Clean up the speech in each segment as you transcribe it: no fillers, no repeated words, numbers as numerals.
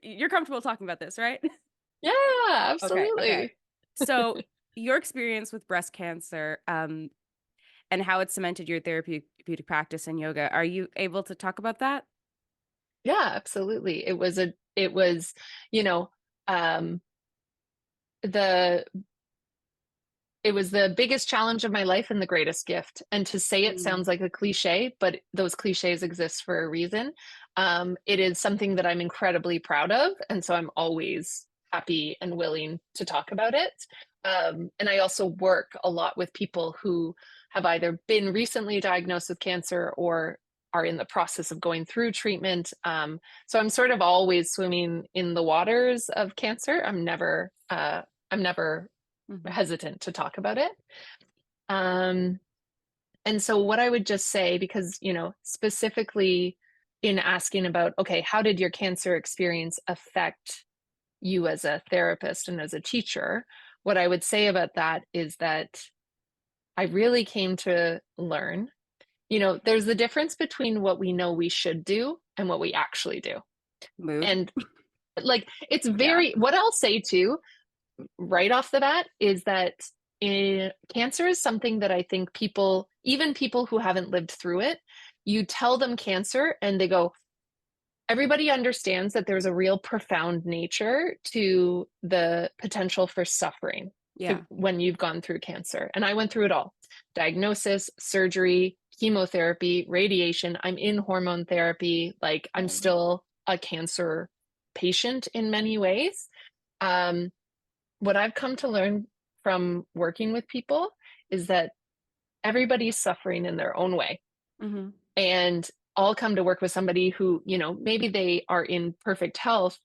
you're comfortable talking about this, right? Yeah, Okay. Okay. absolutely. So your experience with breast cancer, and how it cemented your therapeutic practice in yoga, are you able to talk about that? Yeah, absolutely. It was, you know, um, the it was the biggest challenge of my life and the greatest gift. And to say it Mm. sounds like a cliche, but those cliches exist for a reason. It is something that I'm incredibly proud of. And so I'm always happy and willing to talk about it. And I also work a lot with people who have either been recently diagnosed with cancer or are in the process of going through treatment. So I'm sort of always swimming in the waters of cancer. I'm never Mhm. hesitant to talk about it. Um, and so what I would just say, because, specifically in asking about, okay, how did your cancer experience affect you as a therapist and as a teacher? What I would say about that is that I really came to learn, there's the difference between what we know we should do and what we actually do. Mood. And like, it's Yeah. what I'll say too right off the bat is that cancer is something that I think people, even people who haven't lived through it, you tell them cancer and they go, everybody understands that there's a real profound nature to the potential for suffering Yeah. when you've gone through cancer. And I went through it all: diagnosis, surgery, chemotherapy, radiation. I'm in hormone therapy. Like, I'm Mm. still a cancer patient in many ways. Um, what I've come to learn from working with people is that everybody's suffering in their own way. Hmm. And I'll come to work with somebody who, maybe they are in perfect health,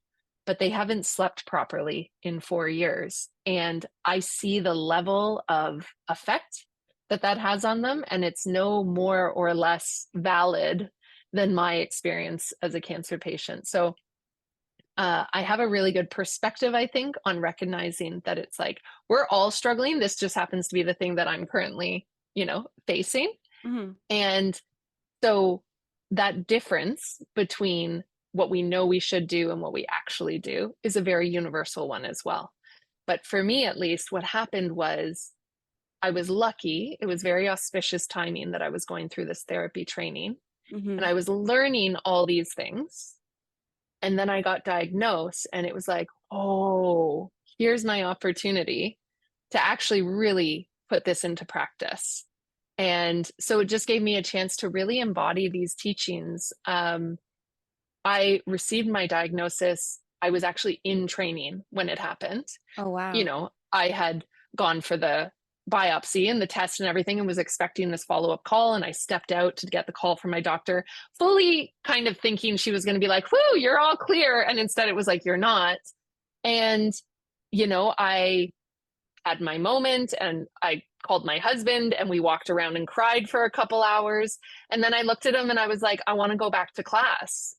but they haven't slept properly in 4 years. And I see the level of effect that that has on them. And it's no more or less valid than my experience as a cancer patient. So I have a really good perspective, I think, on recognizing that it's like we're all struggling. This just happens to be the thing that I'm currently, facing. Hmm. And so that difference between what we know we should do and what we actually do is a very universal one as well. But for me, at least, what happened was I was lucky. It was very auspicious timing that I was going through this therapy training and Hmm. I was learning all these things. And then I got diagnosed, and it was like, oh, here's my opportunity to actually really put this into practice. And so it just gave me a chance to really embody these teachings. I received my diagnosis. I was actually in training when it happened. Oh, wow. I had gone for the biopsy and the test and everything and was expecting this follow-up call. And I stepped out to get the call from my doctor, fully kind of thinking she was going to be like, whoo, you're all clear. And instead it was like, you're not. And, I had my moment and I called my husband and we walked around and cried for a couple hours. And then I looked at him and I was like, I want to go back to class.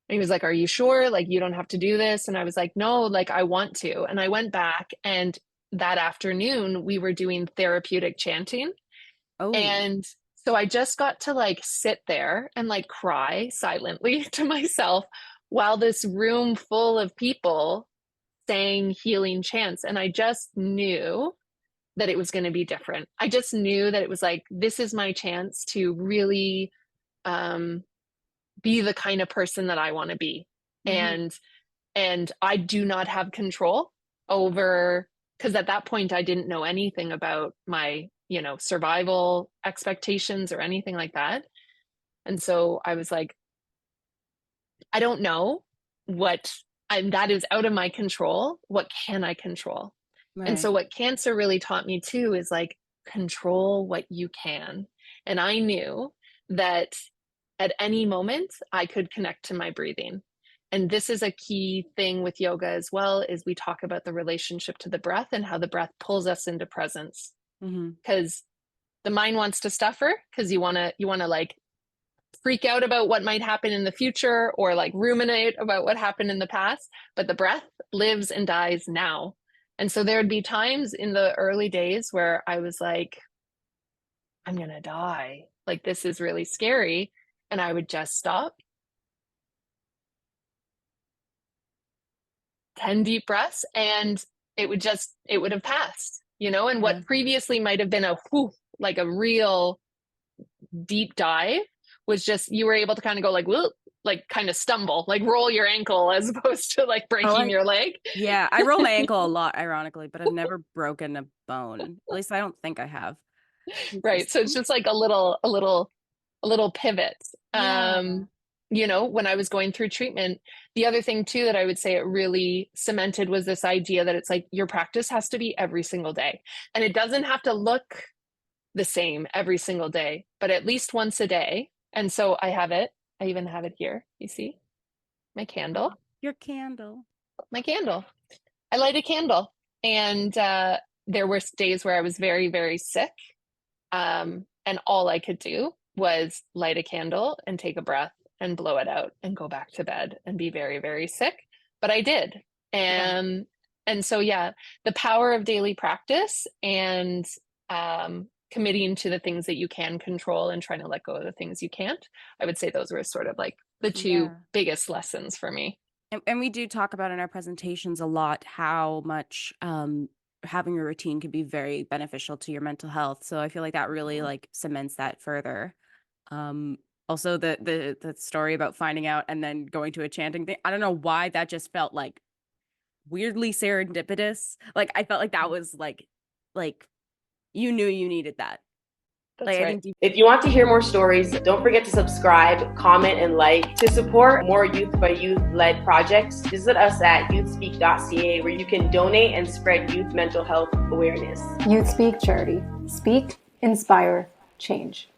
And he was like, are you sure? Like, you don't have to do this. And I was like, no, like, I want to. And I went back, and that afternoon we were doing therapeutic chanting. Oh. And so I just got to like sit there and like cry silently to myself while this room full of people sang healing chants. And I just knew that it was going to be different. I just knew that it was like, this is my chance to really um, be the kind of person that I want to be. Hmm. And I do not have control over, because at that point I didn't know anything about my, survival expectations or anything like that. And so I was like, I don't know what that is out of my control. What can I control? And so Right. what cancer really taught me too is like, control what you can. And I knew that at any moment I could connect to my breathing. And this is a key thing with yoga as well, is we talk about the relationship to the breath and how the breath pulls us into presence. Hmm. Because the mind wants to suffer, because you want to like freak out about what might happen in the future or like ruminate about what happened in the past, but the breath lives and dies now. And so there'd be times in the early days where I was like, I'm going to die. Like, this is really scary. And I would just stop 10 deep breaths, and it would have passed, and what previously might have been like a real deep dive was just, you were able to kind of go like, whoop, like kind of stumble, like roll your ankle as opposed to like breaking your leg. Yeah, I roll my ankle a lot, ironically, but I've never broken a bone. At least I don't think I have. Right. So it's just like a little pivot. Yeah. When I was going through treatment, the other thing too that I would say it really cemented was this idea that it's like your practice has to be every single day. And it doesn't have to look the same every single day, but at least once a day. And so I have it. I even have it here. You see my candle. Your candle. My candle. I light a candle. And there were days where I was very, very sick. And all I could do was light a candle and take a breath and blow it out and go back to bed and be very, very sick. But I did. And so, the power of daily practice and committing to the things that you can control and trying to let go of the things you can't. I would say those were sort of like the two biggest lessons for me. And we do talk about in our presentations a lot how much having a routine can be very beneficial to your mental health. So I feel like that really like cements that further. Also the story about finding out and then going to a chanting thing. I don't know why that just felt like weirdly serendipitous. Like I felt like that was like you knew you needed that. That's right. If you want to hear more stories, don't forget to subscribe, comment, and like. To support more youth by youth-led projects, visit us at youthspeak.ca, where you can donate and spread youth mental health awareness. YouthSpeak Charity. Speak, inspire, change.